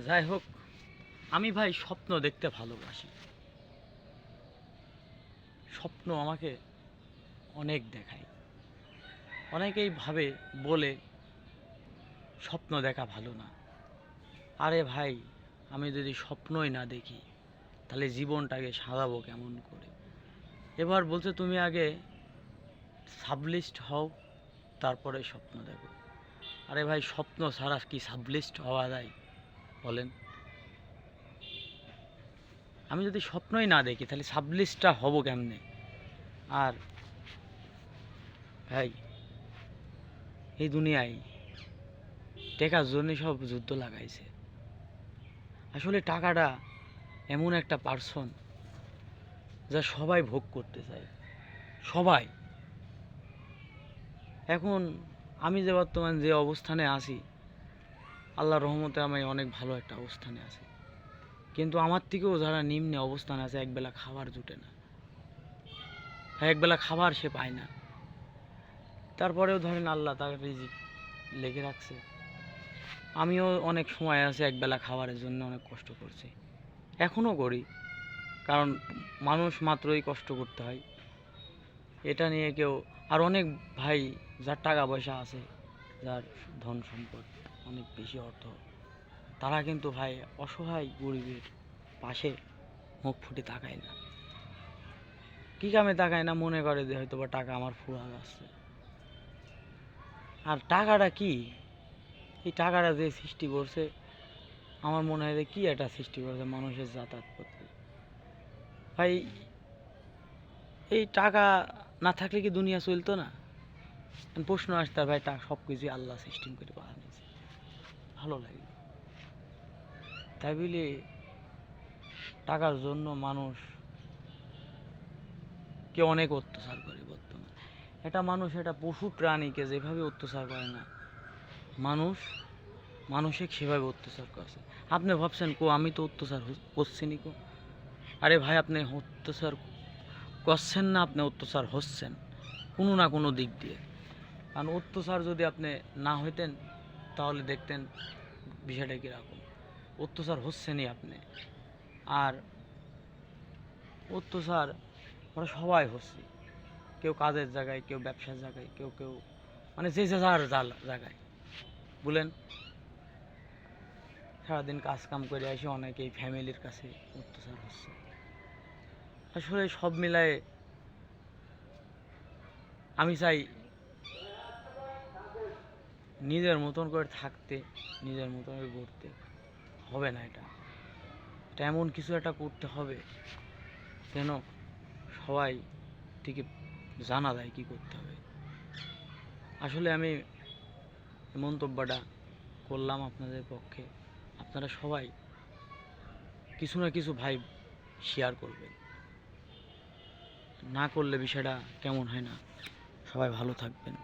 যাই হোক, আমি ভাই স্বপ্ন দেখতে ভালোবাসি। স্বপ্ন আমাকে অনেক দেখায়। অনেকেই ভাবে বলে স্বপ্ন দেখা ভালো না। আরে ভাই, আমি যদি স্বপ্নই না দেখি তাহলে জীবনটাকে সাজাবো কেমন করে? এবার বলছে তুমি আগে সাবলিস্ট হও, তারপরে স্বপ্ন দেখো। আরে ভাই, স্বপ্ন ছাড়া কি সাবলিস্ট হওয়া যায় বলেন? আমি যদি স্বপ্নই না দেখি তাহলে সাবলিস্টটা হব কেমনে? আর ভাই, এই দুনিয়ায় টাকার জন্য সব যুদ্ধ লাগাইছে। আসলে টাকাটা এমন একটা পার্সন যা সবাই ভোগ করতে চায়, সবাই। এখন আমি যে বর্তমান যে অবস্থানে আছি, আল্লাহর রহমতে আমি অনেক ভালো একটা অবস্থানে আছি, কিন্তু আমার থেকেও যারা নিম্নে অবস্থানে আছে একবেলা খাবার জুটে না, একবেলা খাবার সে পায় না। তারপরেও ধরেন আল্লাহ তার রিজিক লেগে রাখছে। আমিও অনেক সময় আছে একবেলা খাবারের জন্য অনেক কষ্ট করছি, এখনও করি, কারণ মানুষ মাত্রই কষ্ট করতে হয়। এটা নিয়ে কেউ আর অনেক ভাই যার টাকা পয়সা আছে, যার ধন সম্পদ অনেক বেশি অর্থ, তারা কিন্তু ভাই অসহায় গরিবের পাশে মুখ ফুটে তাকায় না। কী কামে তাকায় না? মনে করে যে হয়তো বা টাকা আমার ফুরা যাচ্ছে। আর টাকাটা কি? এই টাকাটা যে সৃষ্টি করছে, আমার মনে হয় যে কী একটা সৃষ্টি করছে মানুষের যাতায়াত করতে। ভাই, এই টাকা না থাকলে কি দুনিয়া চলতো না? প্রশ্ন আসতে ভাই, টাকা সব কিছুই আল্লাহ সিস্টেম করে বানিয়েছে, ভালো লাগে। তাই বলে টাকার জন্য মানুষ কে অনেক অত্যাচার করে বর্তমানে। এটা মানুষ, এটা পশু প্রাণীকে যেভাবে অত্যাচার করে না, মানুষ মানুষে সেভাবে অত্যাচার করছে। আপনি ভাবছেন কো আমি তো অত্যাচার করছি নি কো? আরে ভাই, আপনি অত্যাচার করছেন না, আপনি অত্যাচার হচ্ছেন কোনো না কোনো দিক দিয়ে। কারণ অত্যাচার যদি আপনি না হইতেন তাহলে দেখতেন বিষয়টা কীরকম। অত্যাচার হচ্ছেনই আপনি। আর অত্যাচার আমরা সবাই হচ্ছি, কেউ কাজের জায়গায়, কেউ ব্যবসার জায়গায়, কেউ কেউ মানে যে যার জায়গায়। বলেন, সারাদিন কাজ কাম করে এসে অনেকেই ফ্যামিলির কাছে অত্যাচার হচ্ছে। আসলে সব মিলায়ে আমি চাই নিজের মতন করে থাকতে, নিজের মতন করে গড়তে। হবে না এটা, এটা এমন কিছু একটা করতে হবে যেন সবাই থেকে জানা যায় কী করতে হবে। আসলে আমি মন্তব্যটা করলাম আপনাদের পক্ষে। আপনারা সবাই কিছু না কিছু ভাই শেয়ার করবেন, না করলে বিষয়টা কেমন হয় না। সবাই ভালো থাকবেন।